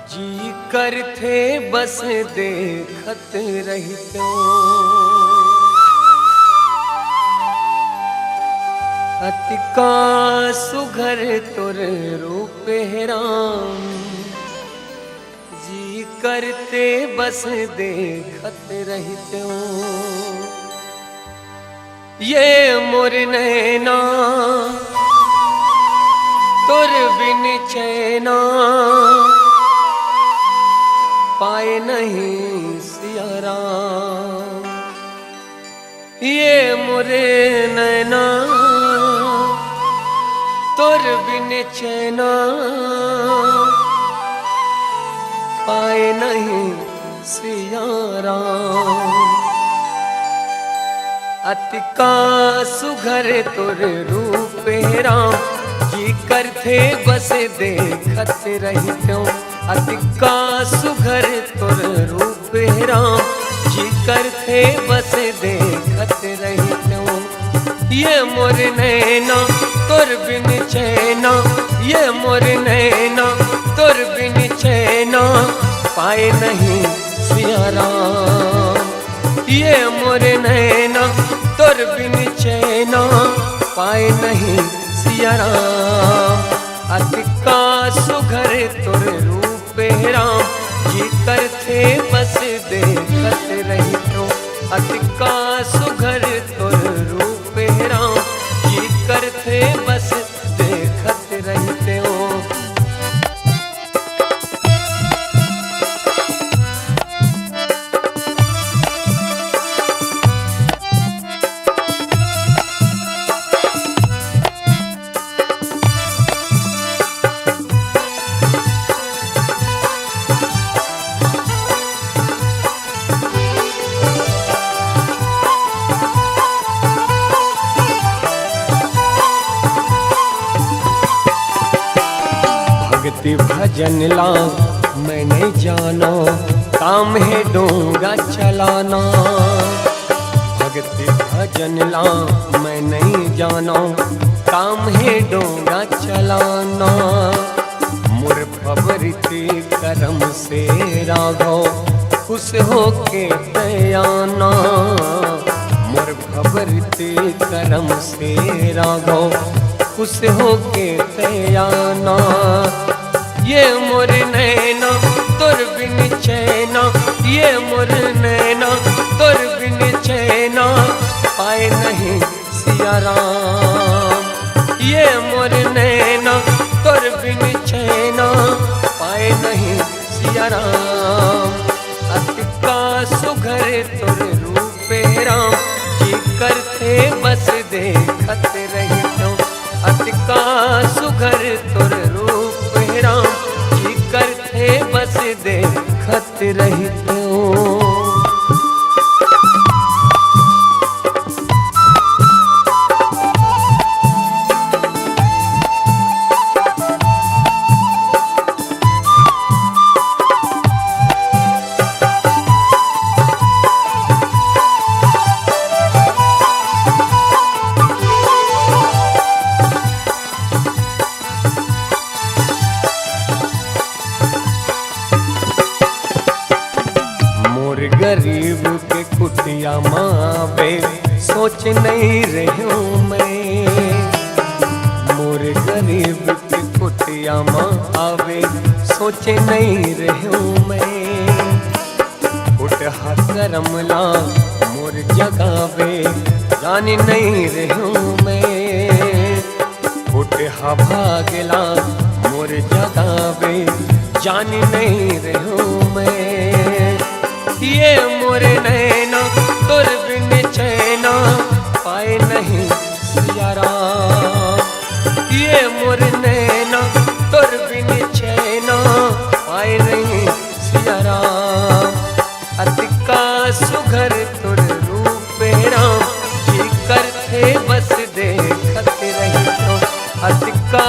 जी कर थे बस देखत रहतो, अतिका सुघर तुर रूप राम। जी करते बस देखत रहतो, ये मोर नैना तुर बिन चैना, पाए नहीं सिया राम। ये मोर नैना तुर बिन चैना, पाए नहीं सिया राम। अतिका सुघर तुर रूप राम, जी कर थे बस देखत रहतो। अतिका सुघर तुर रूप राम, जी कर थे बस देखत रहतो। ये मोर नैना तुर बिन चैना, ये मोर नैना तुर बिन चैना, पाए नहीं सिया राम। ये मोर नैना तुर बिन चैना, पाए नहीं सिया राम। अतिका सुघर तुर रूप राम, जी कर थे बस देखत रहतो। अतिका सुघर तुर रूप राम, जी कर थे बस देखत रहतो। भक्ति भजन ला मैं नहीं जानो, काम है डोंगा चलाना। भक्ति भजन ला मैं नहीं जानो, काम है डोंगा चलाना। मुर फबरती करम से राघो, खुश होके दयाना। मुर फबरती करम से राघो, खुश होके दयाना। ये मोर नैना तुर बिन चैना, ये मोर नैना तुर बिन चैना, पाए नहीं सिया राम। ये मोर नैना तुर बिन चैना, पाए नहीं सिया राम। अतिका सुघर तुर रूप राम, जी कर थे बस देखत रहतो। अतिका सुघर तुर रूप राम, जी कर थे बस देखत रहतो। गरीब के कुटिया मावे, सोच नहीं रहूं मैं। मोर गरीब के कुटिया मावे, सोच नहीं रहूं मैं। उठा करमला मोर जगावे, जान नहीं रहूं मैं। उठा भागला मोर जगावे, जान नहीं रहूं मैं। ये मोर नैना तुर बिन चैना, पाए नहीं सिया राम। ये मोर नैना तुर बिन चैना, पाए नहीं सिया राम। अतिका सुघर तुर रूप राम, जी कर थे बस देखत रहतो। अतिका